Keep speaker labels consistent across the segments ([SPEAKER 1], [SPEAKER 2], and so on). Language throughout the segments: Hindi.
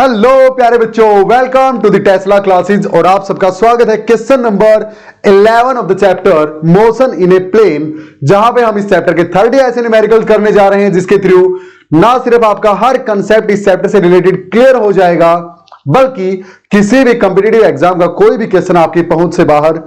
[SPEAKER 1] हेलो प्यारे बच्चों, welcome to the Tesla classes और आप सबका स्वागत है question number 11 of the chapter motion in a plane, जहां पे हम इस चैप्टर के 30 ऐसे न्यूमेरिकल्स करने जा रहे हैं जिसके थ्रू ना सिर्फ आपका हर कंसेप्ट इस चैप्टर से रिलेटेड क्लियर हो जाएगा, बल्कि किसी भी कॉम्पिटिटिव एग्जाम का कोई भी क्वेश्चन आपकी पहुंच से बाहर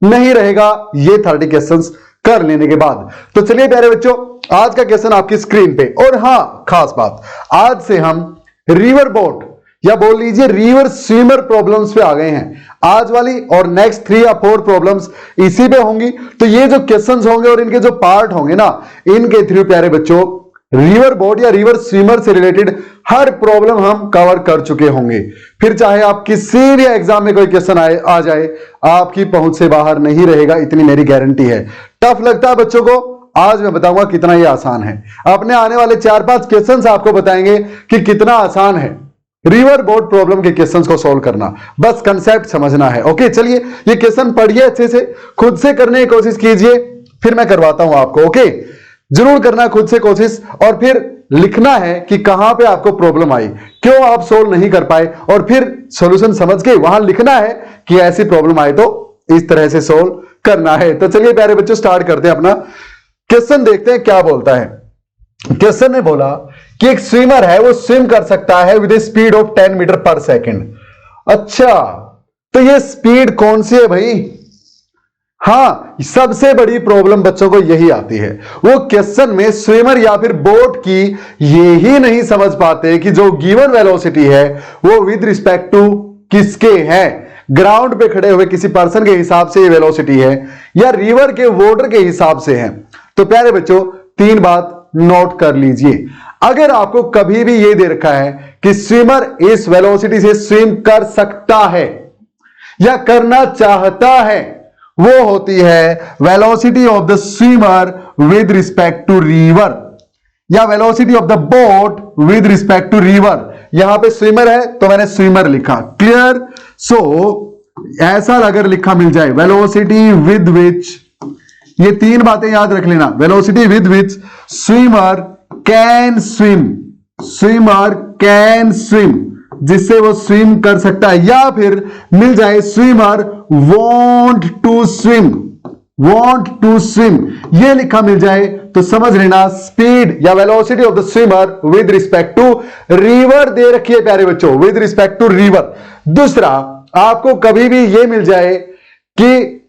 [SPEAKER 1] नहीं रहेगा ये 30 क्वेश्चंस कर लेने के बाद। तो चलिए प्यारे बच्चों, आज का क्वेश्चन आपकी स्क्रीन पे। और हां, खास बात, आज से हम रिवर बोट या बोल लीजिए रिवर स्विमर प्रॉब्लम्स पे आ गए हैं। आज वाली और नेक्स्ट 3 या 4 प्रॉब्लम्स इसी पे होंगी। तो ये जो क्वेश्चंस होंगे और इनके जो पार्ट होंगे ना, इनके थ्रू प्यारे बच्चों रिवर बोट या रिवर स्विमर से रिलेटेड हर प्रॉब्लम हम कवर कर चुके होंगे। फिर चाहे आप किसी भी एग्जाम में कोई क्वेश्चन आ जाए, आपकी पहुंच से बाहर नहीं रहेगा, इतनी मेरी गारंटी है। टफ लगता है बच्चों को, आज मैं बताऊंगा कितना ये आसान है। अपने आने वाले 4-5 क्वेश्चंस आपको बताएंगे कि कितना आसान है रिवर बोट प्रॉब्लम के क्वेश्चंस को सॉल्व करना। बस कंसेप्ट समझना है। ओके, चलिए ये क्वेश्चन पढ़िए अच्छे से, खुद से करने की कोशिश कीजिए, फिर मैं करवाता हूं आपको। ओके, जरूर करना खुद से कोशिश, और फिर लिखना है कि कहां पे आपको प्रॉब्लम आई, क्यों आप सोल्व नहीं कर पाए, और फिर सॉल्यूशन समझ के वहां लिखना है कि ऐसी प्रॉब्लम आई तो इस तरह से सोल्व करना है। तो चलिए प्यारे बच्चों, स्टार्ट करते हैं अपना क्वेश्चन। देखते हैं क्या बोलता है। क्वेश्चन ने बोला कि एक स्विमर है, वो स्विम कर सकता है with a speed of 10 metre पर सेकेंड। अच्छा, तो ये स्पीड कौन सी है भाई? हां, सबसे बड़ी प्रॉब्लम बच्चों को यही आती है। वो क्वेश्चन में स्विमर या फिर बोट की ये ही नहीं समझ पाते कि जो गिवन वेलोसिटी है वो विद रिस्पेक्ट टू किसके है। ग्राउंड पे खड़े हुए किसी पर्सन के हिसाब से ये वेलोसिटी है या रिवर के वाटर के हिसाब से है। तो प्यारे बच्चों 3 बात नोट कर लीजिए। अगर आपको कभी भी ये दे रखा है कि स्विमर इस वेलोसिटी से स्विम कर सकता है या करना चाहता है, वो होती है velocity of the swimmer with respect to river या velocity of the boat with respect to river. यहां पे स्विमर है तो मैंने स्विमर लिखा, क्लियर। सो ऐसा अगर लिखा मिल जाए वेलोसिटी विद विच, ये 3 बातें याद रख लेना। Velocity with which swimmer can swim, swimmer can swim, जिससे वो स्विम कर सकता है, या फिर मिल जाए swimmer want to swim, want to swim, ये लिखा मिल जाए तो समझ लेना स्पीड या velocity of the swimmer with respect to river दे रखी है प्यारे बच्चों, विद रिस्पेक्ट टू रिवर। दूसरा, आपको कभी भी ये मिल जाए कि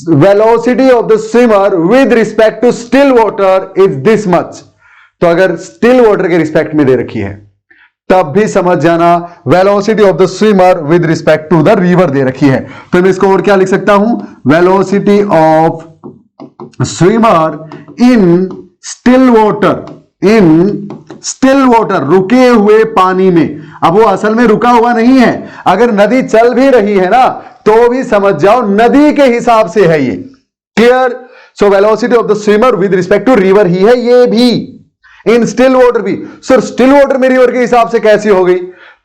[SPEAKER 1] velocity of the swimmer with respect to still water is this much, तो अगर स्टिल वाटर के रिस्पेक्ट में दे रखी है तब भी समझ जाना velocity of the swimmer with respect to the river दे रखी है। तो मैं इसको और क्या लिख सकता हूं, velocity of swimmer in still water, in still water, रुके हुए पानी में। अब वो असल में रुका हुआ नहीं है, अगर नदी चल भी रही है ना तो भी समझ जाओ नदी के हिसाब से है ये, clear. So velocity of the swimmer with respect to river ही है ये भी, इन स्टिल वाटर भी। सर स्टिल वाटर में रिवर के हिसाब से कैसी हो गई?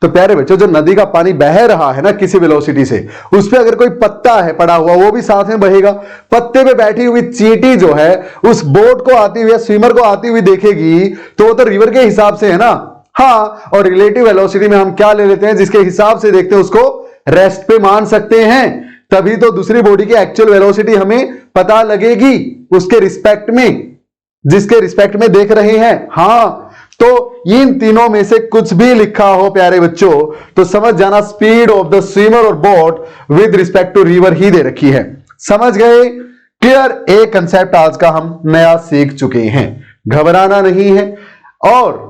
[SPEAKER 1] तो प्यारे बच्चों, जो नदी का पानी बह रहा है ना किसी वेलोसिटी से, उस पे अगर कोई पत्ता है पड़ा हुआ, वो भी साथ में बहेगा। पत्ते पे बैठी हुई चींटी जो है उस बोट को आती हुई, स्विमर को आती हुई देखेगी तो वो तो रिवर के हिसाब से है ना। हाँ, और रिलेटिव वेलोसिटी में हम क्या ले लेते हैं, जिसके हिसाब से देखते हैं उसको रेस्ट पे मान सकते हैं, तभी तो दूसरी बॉडी की एक्चुअल वेलोसिटी हमें पता लगेगी उसके रिस्पेक्ट में, जिसके रिस्पेक्ट में देख रहे हैं। हां, तो इन तीनों में से कुछ भी लिखा हो प्यारे बच्चों तो समझ जाना स्पीड ऑफ द स्विमर और boat with respect to river ही दे रखी है। समझ गए? क्लियर। एक कंसेप्ट आज का हम नया सीख चुके हैं, घबराना नहीं है। और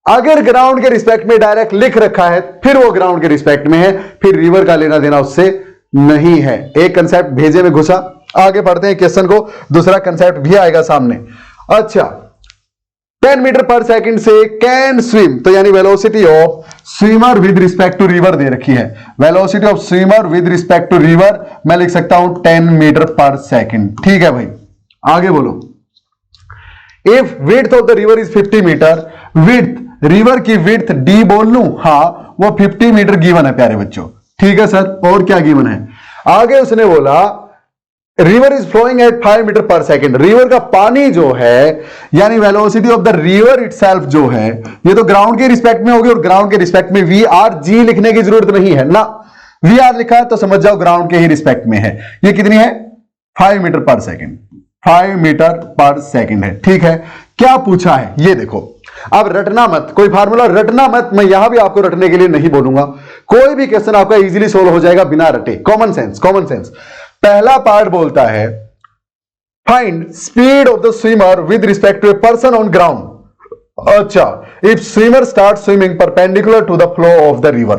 [SPEAKER 1] अगर ग्राउंड के रिस्पेक्ट में डायरेक्ट लिख रखा है फिर वो ग्राउंड के रिस्पेक्ट में है, फिर रिवर का लेना देना उससे नहीं है। एक कंसेप्ट भेजे में घुसा, आगे बढ़ते हैं क्वेश्चन को, दूसरा कंसेप्ट भी आएगा सामने। अच्छा, 10 मीटर पर सेकंड से कैन स्विम, तो यानी velocity of swimmer with respect to river दे रखी है। Velocity of swimmer with respect to river मैं लिख सकता हूं 10 मीटर पर सेकंड। ठीक है भाई, आगे बोलो। If width of the river is 50 metre, width, river की विड्थ डी बोल लूं? हां, वो 50 मीटर गिवन है प्यारे बच्चों। ठीक है सर, और क्या गिवन है? आगे उसने बोला river is flowing at 5 metre पर सेकेंड। रिवर का पानी जो है यानी velocity of the river itself जो है, ये तो ग्राउंड के रिस्पेक्ट में होगी और ग्राउंड के रिस्पेक्ट में वी आर जी लिखने की जरूरत नहीं है ना, वी आर लिखा है तो समझ जाओ ग्राउंड के ही रिस्पेक्ट में है। ये कितनी है? 5 मीटर पर सेकेंड, 5 मीटर पर सेकेंड है। ठीक है, क्या पूछा है ये देखो। अब रटना मत, कोई फार्मूला रटना मत, मैं यहां भी आपको रटने के लिए नहीं बोलूंगा। कोई भी क्वेश्चन आपका इजीली सोल्व हो जाएगा बिना रटे। Common sense, common sense. पहला पार्ट बोलता है find speed of the swimmer with respect to a person on ground. अच्छा, if swimmer start swimming perpendicular to the flow of the river.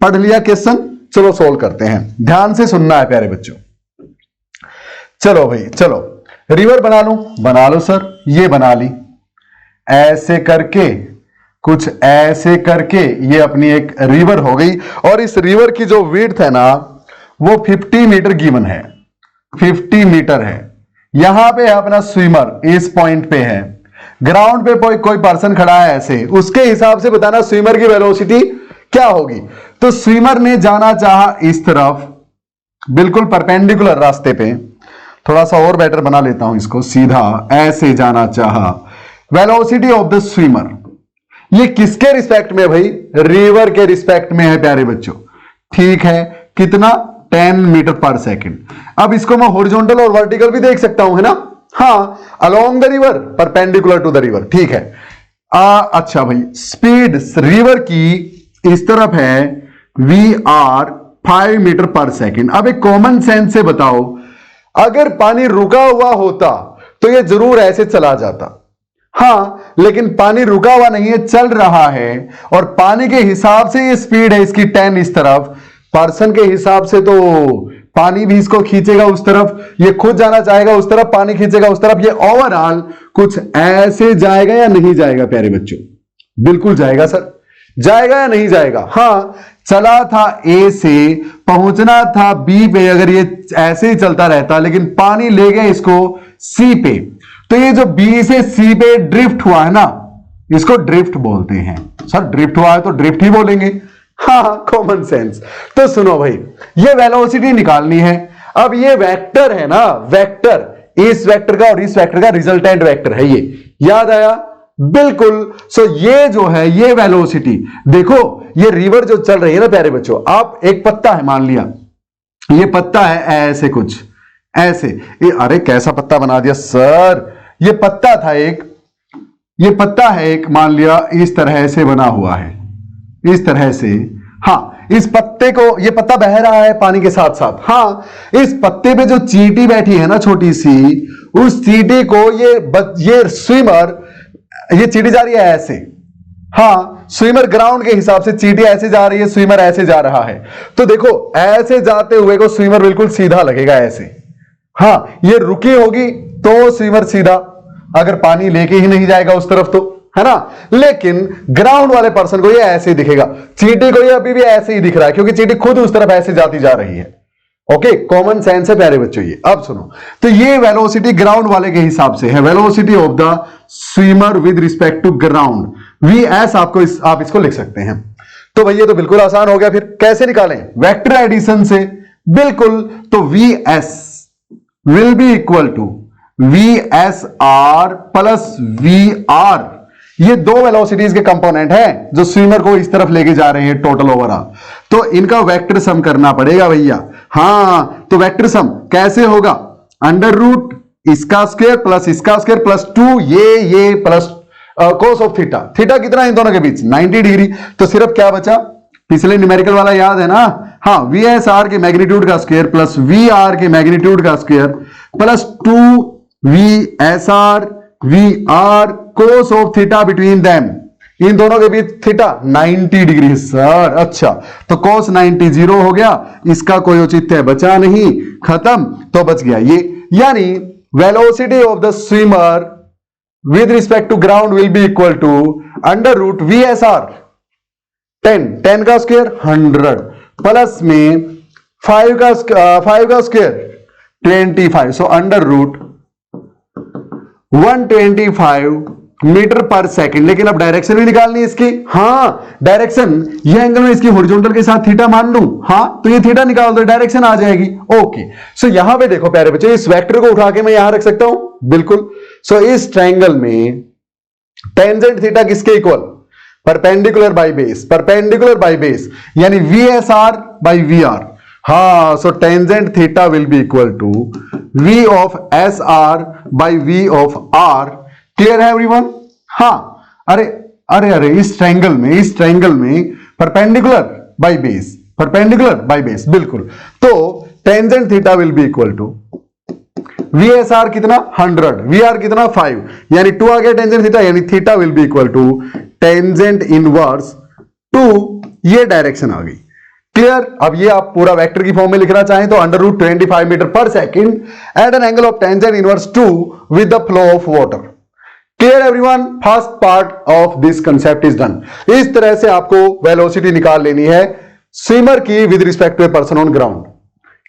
[SPEAKER 1] पढ़ लिया क्वेश्चन, चलो सोल्व करते हैं। ध्यान से सुनना है प्यारे बच्चों। चलो भाई चलो, रिवर बना लो सर, ये बना ली। ऐसे करके, कुछ ऐसे करके ये अपनी एक रिवर हो गई और इस रिवर की जो विड्थ है ना वो 50 मीटर गिवन है, 50 मीटर है। यहां पे अपना स्विमर इस पॉइंट पे है, ग्राउंड पे कोई पर्सन खड़ा है ऐसे, उसके हिसाब से बताना स्विमर की वेलोसिटी क्या होगी। तो स्विमर ने जाना चाहा इस तरफ, बिल्कुल परपेंडिकुलर रास्ते पे, थोड़ा सा और बेटर बना लेता हूं इसको, सीधा ऐसे जाना चाहा। वेलोसिटी ऑफ द स्विमर ये किसके रिस्पेक्ट में भाई? रिवर के रिस्पेक्ट में है प्यारे बच्चों। ठीक है, कितना? 10 मीटर पर सेकेंड। अब इसको मैं हॉरिजॉन्टल और वर्टिकल भी देख सकता हूं, है ना? हाँ, along the river, perpendicular to the river. ठीक है। अच्छा भाई, स्पीड रिवर की इस तरफ है वी आर 5 मीटर पर सेकेंड। अब एक कॉमन सेंस से बताओ, अगर पानी रुका हुआ होता तो ये जरूर ऐसे चला जाता। हाँ, लेकिन पानी रुका हुआ नहीं है, चल रहा है और पानी के हिसाब से ये स्पीड है इसकी 10 इस तरफ। पर्सन के हिसाब से तो पानी भी इसको खींचेगा उस तरफ, ये खुद जाना चाहेगा उस तरफ, पानी खींचेगा उस तरफ। ये ओवरऑल कुछ ऐसे जाएगा या नहीं जाएगा प्यारे बच्चों? बिल्कुल जाएगा सर। जाएगा या नहीं जाएगा? हाँ, चला था ए से, पहुंचना था बी पे, अगर ये ऐसे ही चलता रहता, लेकिन पानी ले गए इसको सी पे, तो ये जो बी से सी पे ड्रिफ्ट हुआ है ना, इसको ड्रिफ्ट बोलते हैं। सर ड्रिफ्ट हुआ है तो ड्रिफ्ट ही बोलेंगे। हाँ, कॉमन सेंस। तो सुनो भाई, ये वेलोसिटी निकालनी है। अब ये वेक्टर है ना, वेक्टर, इस वेक्टर का और इस वेक्टर का रिजल्टेंट वेक्टर है ये, याद आया? बिल्कुल। सो ये जो है ये वेलोसिटी, देखो ये रिवर जो चल रही है ना प्यारे बच्चों, आप एक पत्ता है मान लिया, ये पत्ता है ऐसे कुछ ऐसे, ये अरे कैसा पत्ता बना दिया सर, ये पत्ता था एक, ये पत्ता है एक, मान लिया इस तरह से बना हुआ है, इस तरह से। हाँ, इस पत्ते को, ये पत्ता बह रहा है पानी के साथ साथ। हाँ, इस पत्ते पे जो चींटी बैठी है ना छोटी सी, उस चींटी को ये स्विमर, ये चींटी जा रही है ऐसे। हाँ, स्विमर ग्राउंड के हिसाब से, चींटी ऐसे जा रही है, स्विमर ऐसे जा रहा है। तो देखो ऐसे जाते हुए को स्विमर बिल्कुल सीधा लगेगा ऐसे। हाँ, ये रुकी होगी तो स्विमर सीधा, अगर पानी लेके ही नहीं जाएगा उस तरफ तो, है ना? लेकिन ग्राउंड वाले पर्सन को ये ऐसे ही दिखेगा, चींटी को ये अभी भी ऐसे ही दिख रहा है क्योंकि चींटी खुद उस तरफ ऐसे जाती जा रही है। ओके, कॉमन सेंस है प्यारे बच्चों ये। अब सुनो, तो ये वेलोसिटी ग्राउंड वाले के हिसाब से है, velocity of the swimmer with respect to ground, V S. आप इसको लिख सकते हैं। तो भैया तो बिल्कुल आसान हो गया। फिर कैसे निकालें? वेक्टर एडिशन से। बिल्कुल, तो V S will be equal to V S R plus V R. ये दो वेलोसिटीज के कंपोनेंट हैं जो स्विमर को इस तरफ लेके जा रहे हैं टोटल ओवरऑल, तो इनका वेक्टर सम करना पड़ेगा भैया। हाँ, तो वेक्टर सम कैसे होगा? अंडर रूट इसका स्क्वायर प्लस 2 ये plus cos of theta. Theta कितना है इन दोनों के बीच? 90 डिग्री। तो सिर्फ क्या बचा? पिछले न्यूमेरिकल वाला याद है ना? हाँ, वी एस आर के मैग्नीट्यूड का स्क्वायर प्लस वी आर के मैग्नीट्यूड का square plus 2 V S R V R cos of theta between them. इन दोनों के बीच थीटा 90 डिग्री सर। अच्छा, तो कोस 90 0 हो गया, इसका कोई औचित्य बचा नहीं, खत्म, तो बच गया ये। यानी velocity of the swimmer with respect to ground will be equal to under root V S R 10 का स्क्वायर 100 प्लस में 5 का square 25। So under root 125 metre पर सेकंड, लेकिन अब डायरेक्शन भी निकालनी है इसकी। हाँ डायरेक्शन, ये एंगल में इसकी हॉरिजॉन्टल के साथ थीटा मान लूं, हाँ तो ये थीटा निकाल दो, डायरेक्शन आ जाएगी। ओके सो यहां पे देखो प्यारे बच्चों, इस वेक्टर को उठा के मैं यहां रख सकता हूं, बिल्कुल। सो इस ट्रायंगल में टेंजेंट थीटा किसके equal, perpendicular by base, perpendicular by base यानी VSR बाय VR। हाँ so tangent theta will be equal to V of SR by V of R। Clear है एवरीवन? हाँ अरे अरे अरे इस ट्रायंगल में perpendicular by base, perpendicular by base, बिल्कुल। तो tangent theta will be equal to VSR कितना 100, VR कितना 5, यानी 2 आ गया टेंजेंट थीटा, यानी theta will be equal to tangent inverse 2, ये डायरेक्शन आ गई। क्लियर? अब ये आप पूरा वेक्टर की फॉर्म में लिखना चाहें तो √25 मीटर पर second at an angle of tangent inverse 2 with the flow of water. Clear everyone? First part of this concept is done. इस तरह से आपको वेलोसिटी निकाल लेनी है स्विमर की with respect to a person on ground.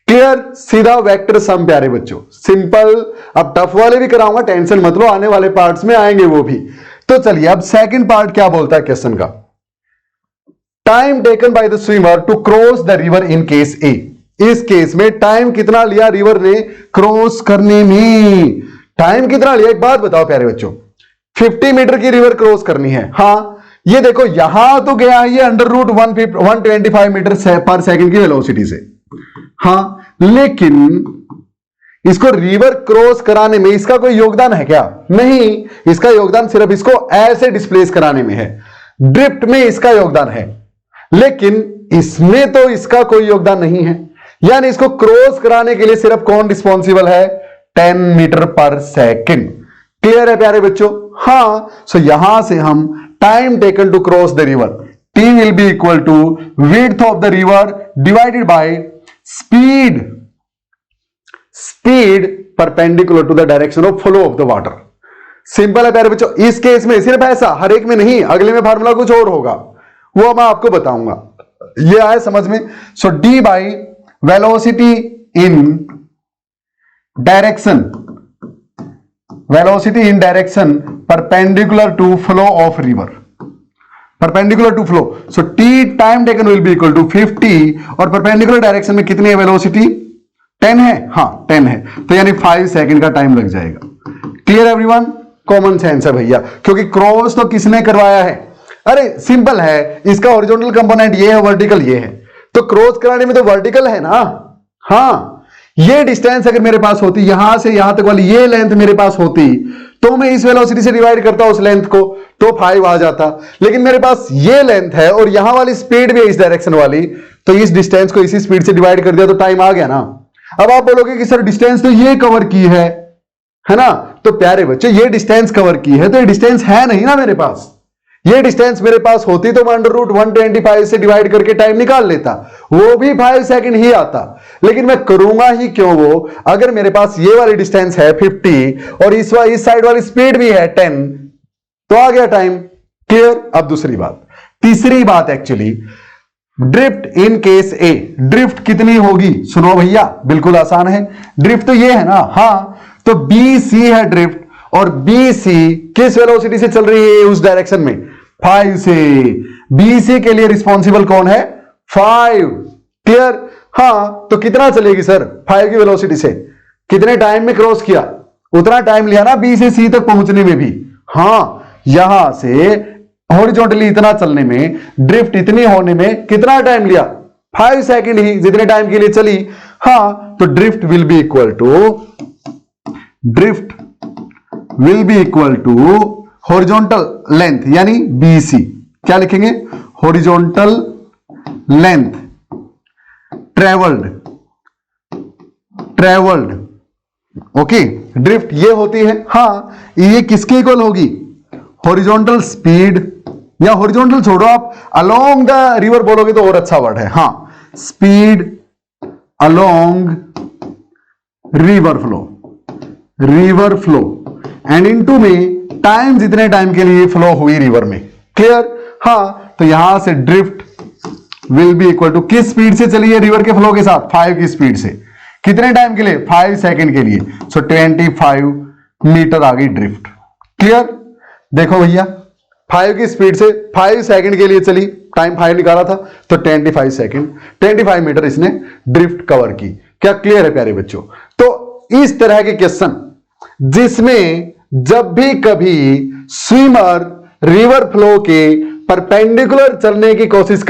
[SPEAKER 1] Clear? सीधा वेक्टर सम प्यारे बच्चों, सिंपल। अब टफ वाले भी कराऊंगा, टेंशन मत लो, आने वाले पार्ट्स में आएंगे वो भी। तो चलिए अब सेकंड पार्ट क्या बोलता है क्वेश्चन का। Time taken by the swimmer to cross the river in case A. इस केस में टाइम कितना लिया रिवर ने क्रॉस करने में, टाइम कितना लिया? एक बात बताओ प्यारे बच्चों, 50 मीटर की रिवर क्रॉस करनी है। हाँ ये देखो यहां तो गया है ये √125 मीटर पर सेकंड की वेलोसिटी से, हाँ लेकिन इसको रिवर क्रॉस कराने में इसका कोई योगदान है क्या? नहीं, इसका योगदान सिर्फ इसको ऐसे डिस्प्लेस कराने में है, ड्रिफ्ट में इसका योगदान है, लेकिन इसमें तो इसका कोई योगदान नहीं है। यानी इसको क्रॉस कराने के लिए सिर्फ कौन रिस्पॉन्सिबल है? 10 मीटर पर सेकंड। क्लियर है प्यारे बच्चों? हाँ सो यहां से हम time taken to cross the river, T will be equal to width of the river divided by speed, speed perpendicular to the direction of flow of the water. Simple है प्यारे बच्चों। इस केस में सिर्फ ऐसा, हर एक में नहीं, अगले में फार्मूला कुछ और होगा, वो मैं आपको बताऊंगा। ये आए समझ में? So D by velocity in direction, velocity in direction perpendicular to flow of river, perpendicular to flow. So T time taken will be equal to 50, और परपेंडिकुलर डायरेक्शन में कितनी है वेलोसिटी? 10 है, हाँ 10 है, तो यानी 5 सेकंड का टाइम लग जाएगा। Clear everyone? कॉमन सेंस है भैया, क्योंकि क्रॉस तो किसने करवाया है? अरे सिंपल है, इसका हॉरिजॉन्टल कंपोनेंट ये है, वर्टिकल ये है, तो क्रॉस कराने में तो वर्टिकल है ना। हाँ ये डिस्टेंस अगर मेरे पास होती, यहां से यहां तक वाली ये लेंथ मेरे पास होती, तो मैं इस वेलोसिटी से डिवाइड करता उस लेंथ को, तो 5 आ जाता। लेकिन मेरे पास ये लेंथ है और यहां वाली स्पीड भी है इस डायरेक्शन वाली, तो इस डिस्टेंस को इसी स्पीड से डिवाइड कर दिया तो टाइम आ गया ना। अब आप बोलोगे कि सर डिस्टेंस तो ये कवर की है ना? तो प्यारे बच्चे ये डिस्टेंस कवर की है, तो ये डिस्टेंस है नहीं ना मेरे पास। ये डिस्टेंस मेरे पास होती तो मैं √125 से डिवाइड करके टाइम निकाल लेता, वो भी 5 सेकंड ही आता। लेकिन मैं करूंगा ही क्यों वो, अगर मेरे पास ये वाली डिस्टेंस है 50 और इस साइड वाली स्पीड भी है 10, तो आ गया टाइम। क्लियर? अब दूसरी बात, तीसरी बात एक्चुअली, ड्रिफ्ट इन केस ए। ड्रिफ्ट कितनी होगी? सुनो भैया, बिल्कुल आसान है। ड्रिफ्ट तो ये है ना, हाँ तो BC है ड्रिफ्ट, और BC किस वेलोसिटी से चल रही है उस डायरेक्शन में? 5 से। BC के लिए रिस्पॉन्सिबल कौन है? 5। क्लियर? हाँ तो कितना चलेगी सर 5 की वेलोसिटी से? कितने टाइम में क्रॉस किया? उतना टाइम लिया ना B से C तक पहुंचने में भी। हाँ यहां से हॉरिजॉन्टली इतना चलने में, ड्रिफ्ट इतनी होने में कितना टाइम लिया? 5 सेकंड ही, जितने टाइम के लिए चली। हाँ तो drift will be equal to horizontal length यानी BC। क्या लिखेंगे? Horizontal length travelled. Okay drift ये होती है। हाँ ये किसके इक्वल होगी? हॉरिजॉन्टल स्पीड, या हॉरिजॉन्टल छोड़ो आप अलोंग द रिवर बोलोगे तो और अच्छा वर्ड है। हाँ speed along river flow and into में टाइम, जितने टाइम के लिए फ्लो हुई रिवर में। क्लियर? हाँ तो यहां से drift will be equal to, किस स्पीड से चली है रिवर के फ्लो के साथ? 5 की स्पीड से। कितने टाइम के लिए? 5 सेकंड के लिए। सो 25 मीटर आ गई ड्रिफ्ट। क्लियर? देखो भैया 5 की स्पीड से 5 सेकंड के लिए चली, टाइम 5 निकाला था तो 25 सेकंड, 25 मीटर इसने ड्रिफ्ट कवर की। क्या क्लियर है प्यारे बच्चों? तो इस तरह के क्वेश्चन जिसमें जब भी कभी स्विमर रिवर फ्लो के परपेंडिकुलर चलने की कोशिश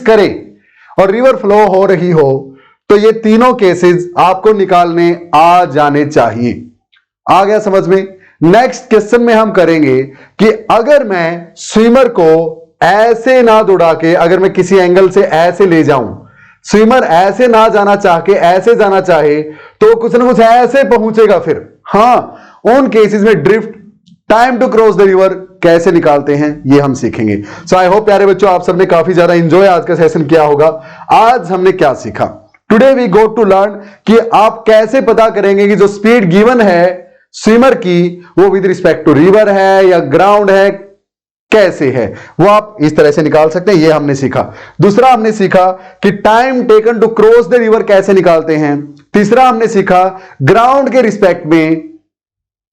[SPEAKER 1] करे और रिवर फ्लो हो रही हो, तो ये तीनों केसेस आपको निकालने आ जाने चाहिए। आ गया समझ में? नेक्स्ट क्वेश्चन में हम करेंगे कि अगर मैं स्विमर को ऐसे ना दौड़ा के, अगर मैं किसी एंगल से ऐसे ले जाऊं, स्विमर ऐसे ना जाना चाह के ऐसे जाना चाहे, तो कुछ ना कुछ ऐसे पहुंचेगा फिर। हां, उन केसेस में drift, time to cross the river कैसे निकालते हैं ये हम सीखेंगे। सो आई होप प्यारे बच्चों आप सबने काफी ज्यादा एंजॉय आज का सेशन किया होगा। आज हमने क्या सीखा? Today we go to learn कि आप कैसे पता करेंगे कि जो स्पीड गिवन है स्विमर की वो विद रिस्पेक्ट टू रिवर है या ग्राउंड है, कैसे है वो आप इस तरह से निकाल सकते हैं, ये हमने सीखा। दूसरा हमने सीखा कि time taken to cross the river कैसे निकालते हैं। तीसरा हमने सीखा ग्राउंड के रिस्पेक्ट में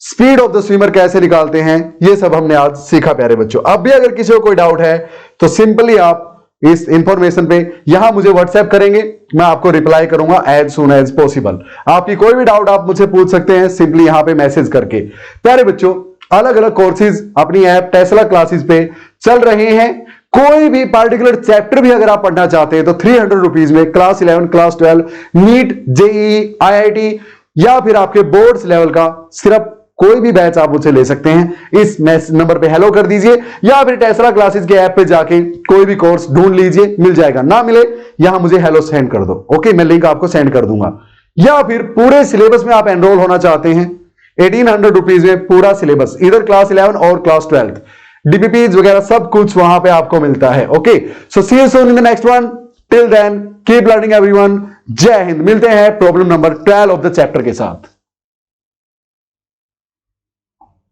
[SPEAKER 1] स्पीड ऑफ द स्विमर कैसे निकालते हैं। ये सब हमने आज सीखा प्यारे बच्चों। अब भी अगर किसी को कोई डाउट है तो सिंपली आप इस इंफॉर्मेशन पे यहां मुझे व्हाट्सएप करेंगे, मैं आपको रिप्लाई करूंगा एज सून एज पॉसिबल। आपकी कोई भी डाउट आप मुझसे पूछ सकते हैं सिंपली यहां पे मैसेज करके। प्यारे बच्चों अलग अलग कोर्सेज अपनी ऐप टेस्ला क्लासेस पे चल रहे हैं। कोई भी पार्टिकुलर चैप्टर भी अगर आप पढ़ना चाहते हैं तो 300 रुपीज में class 11, class 12, NEET, JEE, IIT या फिर आपके बोर्ड्स लेवल का सिर्फ कोई भी बैच आप मुझसे ले सकते हैं। इस नंबर पे हेलो कर दीजिए या फिर टेस्ला क्लासेस के ऐप पे जाके कोई भी कोर्स ढूंढ लीजिए, मिल जाएगा। ना मिले यहां मुझे हेलो सेंड कर दो, ओके, मैं लिंक आपको सेंड कर दूंगा। या फिर पूरे सिलेबस में आप एनरोल होना चाहते हैं 1800 रुपीज में पूरा सिलेबस, इधर क्लास 11 और क्लास 12, DPPs वगैरह सब कुछ वहां पे आपको मिलता है। Okay, so see you soon in the next one. Till then keep learning everyone. जय हिंद। मिलते हैं problem number 12 of the chapter के साथ।